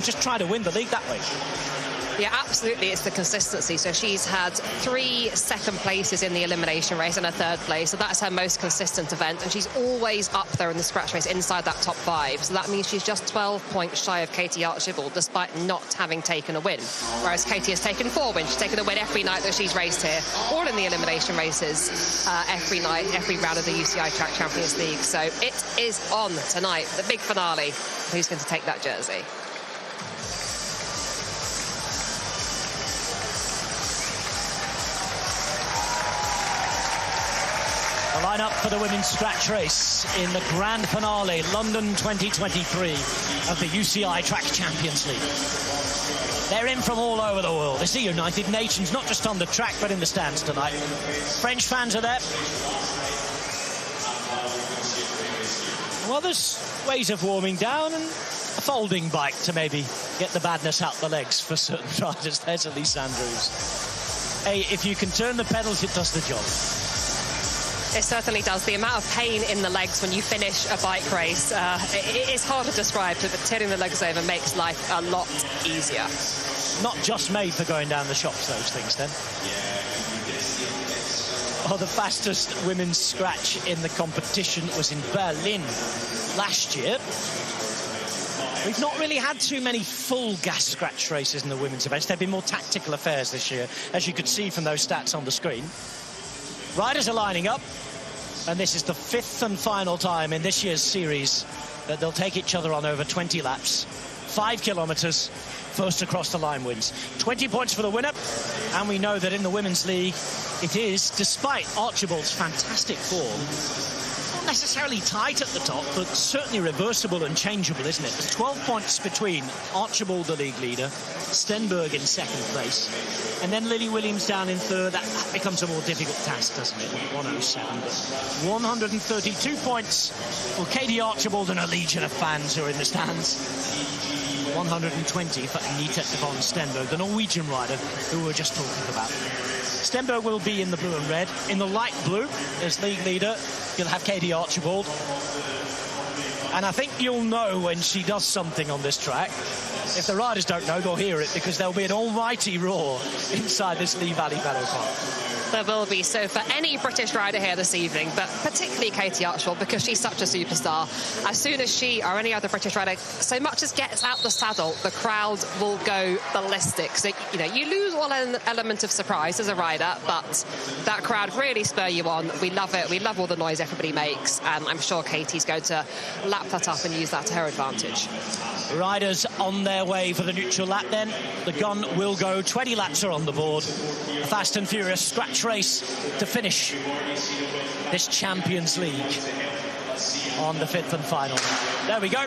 just try to win the league that way. Yeah, absolutely. It's the consistency. So she's had 3 second places in the elimination race and a 3rd place. So that's her most consistent event. And she's always up there in the scratch race inside that top 5. So that means she's just 12 points shy of Katie Archibald, despite not having taken a win. Whereas Katie has taken 4 wins. She's taken a win every night that she's raced here, all in the elimination races, every night, every round of the UCI Track Champions League. So it is on tonight, the big finale. Who's going to take that jersey? The lineup for the women's scratch race in the grand finale, London 2023 of the UCI Track Champions League. They're in from all over the world. It's the United Nations, not just on the track, but in the stands tonight. French fans are there. Well, there's ways of warming down and a folding bike to maybe get the badness out the legs for certain riders. There's Elise Andrews. Hey, if you can turn the pedals, it does the job. It certainly does. The amount of pain in the legs when you finish a bike race, it is hard to describe, but turning the legs over makes life a lot easier. Not just made for going down the shops, those things, then. Oh, the fastest women's scratch in the competition was in Berlin last year. We've not really had too many full gas scratch races in the women's events. They've been more tactical affairs this year, as you could see from those stats on the screen. Riders are lining up, and this is the 5th and final time in this year's series that they'll take each other on over 20 laps. 5 kilometres, first across the line wins. 20 points for the winner, and we know that in the Women's League, it is, despite Archibald's fantastic form, not necessarily tight at the top, but certainly reversible and changeable, isn't it? There's 12 points between Archibald, the league leader, Stenberg in 2nd place, and then Lily Williams down in 3rd. That becomes a more difficult task, doesn't it? 107, but 132 points for Katie Archibald and a legion of fans who are in the stands. 120 for Anita von Stenberg, the Norwegian rider who we were just talking about. Stenberg will be in the blue and red. In the light blue, as league leader, you'll have Katie Archibald. And I think you'll know when she does something on this track. If the riders don't know, they'll hear it, because there'll be an almighty roar inside this Lee Valley Meadow Park. There will be. So for any British rider here this evening, but particularly Katie Archibald, because she's such a superstar, as soon as she or any other British rider so much as gets out the saddle, the crowd will go ballistic. So, you know, you lose one element of surprise as a rider, but that crowd really spur you on. We love it. We love all the noise everybody makes, and I'm sure Katie's going to lap that up and use that to her advantage. Riders on their way for the neutral lap then. The gun will go. 20 laps are on the board. A fast and furious scratch race to finish this Champions League on the 5th and final. There we go.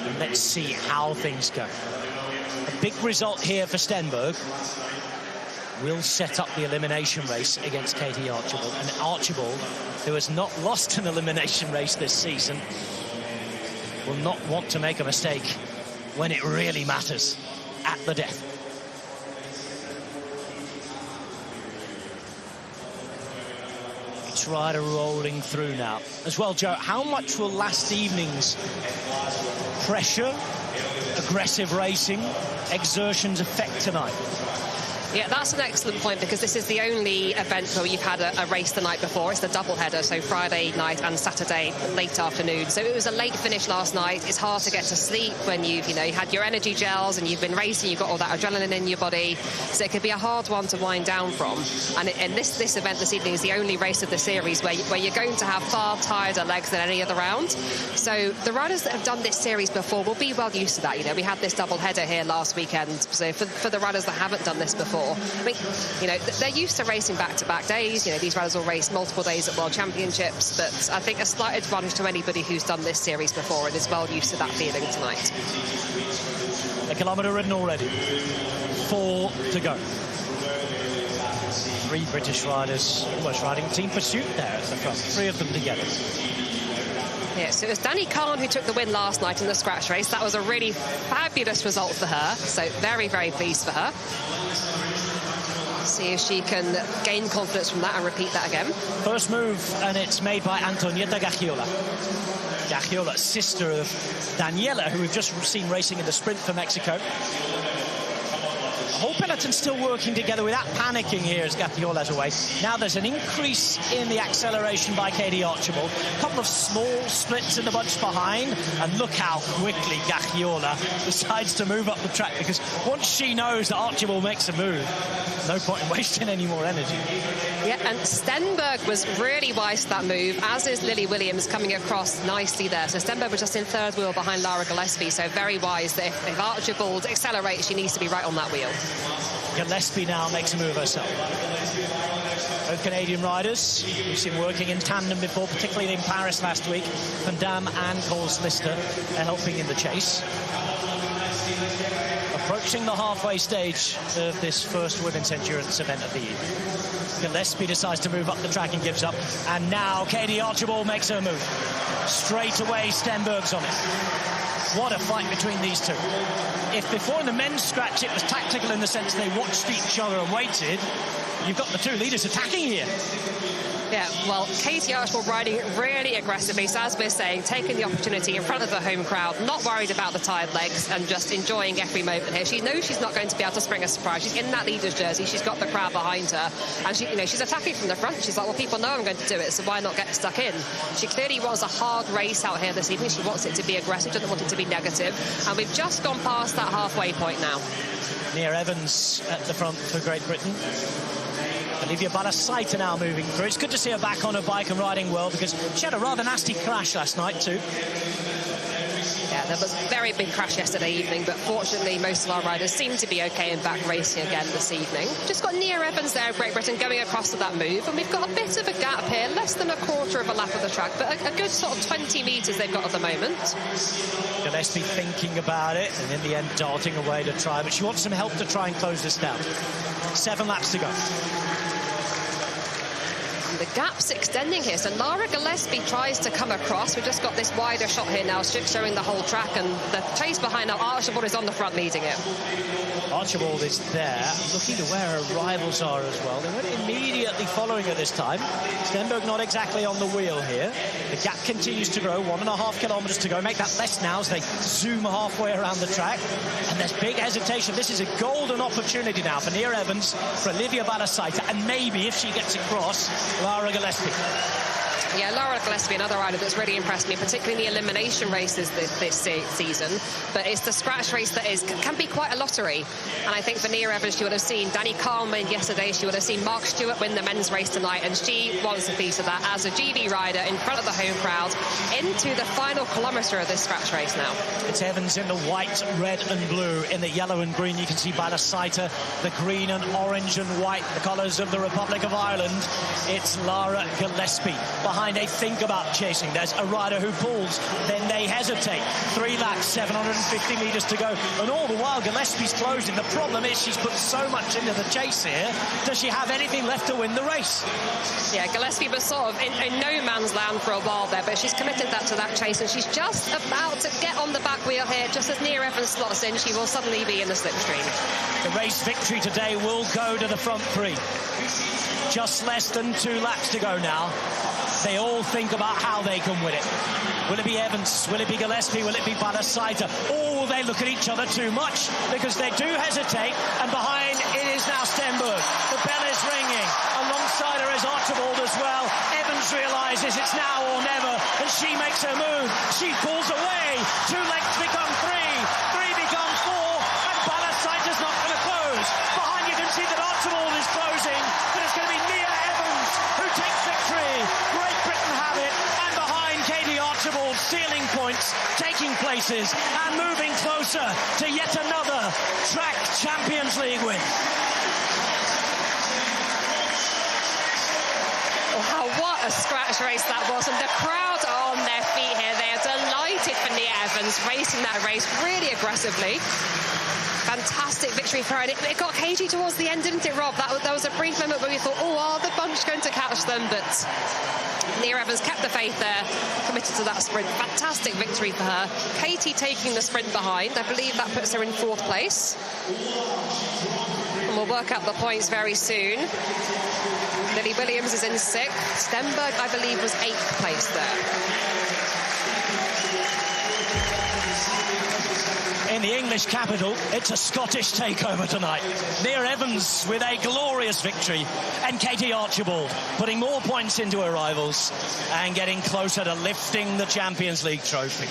And let's see how things go. A big result here for Stenberg will set up the elimination race against Katie Archibald. And Archibald, who has not lost an elimination race this season, will not want to make a mistake when it really matters at the death. Each rider rolling through now. As well, Joe, how much will last evening's pressure, aggressive racing, exertions affect tonight? Yeah, that's an excellent point, because this is the only event where you've had a race the night before. It's the double header, so Friday night and Saturday late afternoon. So it was a late finish last night. It's hard to get to sleep when you had your energy gels and you've been racing, you've got all that adrenaline in your body. So it could be a hard one to wind down from. And this event this evening is the only race of the series where you're going to have far tireder legs than any other round. So the riders that have done this series before will be well used to that. You know, we had this double header here last weekend. So for the riders that haven't done this before, I mean, you know, they're used to racing back-to-back days. You know, these riders will race multiple days at World Championships, but I think a slight advantage to anybody who's done this series before and is well used to that feeling tonight. A kilometre ridden already. 4 to go. 3 British riders almost riding team pursuit there at the front. 3 of them together. Yes, it was Danny Kahn who took the win last night in the scratch race. That was a really fabulous result for her, so very, very pleased for her. So See if she can gain confidence from that and repeat that again. First move, and it's made by Antonieta Gagiola. Gagiola, sister of Daniela, who we've just seen racing in the sprint for Mexico. The whole peloton still working together without panicking here as Gagiola's away. Now there's an increase in the acceleration by Katie Archibald. A couple of small splits in the bunch behind, and look how quickly Gagiola decides to move up the track, because once she knows that Archibald makes a move, no point in wasting any more energy. Yeah, and Stenberg was really wise to that move, as is Lily Williams coming across nicely there. So Stenberg was just in third wheel behind Lara Gillespie, so very wise that if Archibald accelerates, she needs to be right on that wheel. Gillespie now makes a move herself. Both Canadian riders, we've seen working in tandem before, particularly in Paris last week. Van Dam and Coles Lister are helping in the chase. Approaching the halfway stage of this first women's endurance event of the year. Gillespie decides to move up the track and gives up. And now Katie Archibald makes her move. Straight away, Stenberg's on it. What a fight between these two. If before in the men's scratch it was tactical in the sense they watched each other and waited, you've got the two leaders attacking here. Yeah, well, Katie Archibald riding really aggressively, so as we're saying, taking the opportunity in front of the home crowd, not worried about the tired legs, and just enjoying every moment here. She knows she's not going to be able to spring a surprise. She's in that leader's jersey. She's got the crowd behind her, and she, she's attacking from the front. She's like, well, people know I'm going to do it, so why not get stuck in? She clearly wants a hard race out here this evening. She wants it to be aggressive, doesn't want it to be negative, and we've just gone past that halfway point now. Neah Evans at the front for Great Britain. Olivia Balasaita now moving through. It's good to see her back on her bike and riding well, because she had a rather nasty crash last night too. Yeah, there was a very big crash yesterday evening, but fortunately most of our riders seem to be okay and back racing again this evening. Just got Neah Evans there of Great Britain going across to that move, and we've got a bit of a gap here, less than a quarter of a lap of the track, but a good sort of 20 metres they've got at the moment. Gillespie thinking about it, and in the end darting away to try, but she wants some help to try and close this down. 7 laps to go. The gap's extending here, so Lara Gillespie tries to come across. We've just got this wider shot here now, showing the whole track, and the chase behind now, Archibald is on the front leading it. Archibald is there, looking to where her rivals are as well. They weren't immediately following her this time. Stenberg not exactly on the wheel here. The gap continues to grow, 1.5 kilometres to go. Make that less now as they zoom halfway around the track. And there's big hesitation. This is a golden opportunity now for Neah Evans, for Olivia Balasaita, and maybe, if she gets across, Lara Gillespie. Yeah, Lara Gillespie, another rider that's really impressed me, particularly in the elimination races this season. But it's the scratch race that can be quite a lottery. And I think for Neah Evans, she would have seen Danny Kahn win yesterday. She would have seen Mark Stewart win the men's race tonight. And she wants a piece of that as a GB rider in front of the home crowd into the final kilometre of this scratch race now. It's Evans in the white, red and blue. In the yellow and green, you can see Balasaita, the green and orange and white, the colours of the Republic of Ireland. It's Lara Gillespie. Behind, they think about chasing. There's a rider who pulls, then they hesitate. 3 laps, 750 metres to go. And all the while, Gillespie's closing. The problem is she's put so much into the chase here. Does she have anything left to win the race? Yeah, Gillespie was sort of in no man's land for a while there, but she's committed that to that chase, and she's just about to get on the back wheel here. Just as Neah Evans slots in, she will suddenly be in the slipstream. The race victory today will go to the front three. Just less than 2 laps to go now. They all think about how they can win it. Will it be Evans? Will it be Gillespie? Will it be Balasaita? Or will they look at each other too much? Because they do hesitate, and behind it is now Stenberg. The bell is ringing. Alongside her is Archibald as well. Evans realises it's now or never, and she makes her move. She pulls away. 2 lengths become 3. 3 become 4, and Balasaita's not going to close. Behind you can see that Archibald is closing, but it's going to be Neah Evans who takes victory. Great Britain have it, and behind Katie Archibald, stealing points, taking places, and moving closer to yet another Track Champions League win. Wow, what a scratch race that was, and the crowd are on their feet here. They are delighted for Neah Evans racing that race really aggressively. Fantastic victory for her. And it got cagey towards the end, didn't it, Rob? There was a brief moment where we thought, oh, are the bunch going to catch them? But Neah Evans kept the faith there, committed to that sprint. Fantastic victory for her. Katie taking the sprint behind. I believe that puts her in 4th place. And we'll work out the points very soon. Lily Williams is in 6th. Stenberg, I believe, was 8th place there. In the English capital, it's a Scottish takeover tonight. Neah Evans with a glorious victory, and Katie Archibald putting more points into her rivals and getting closer to lifting the Champions League trophy.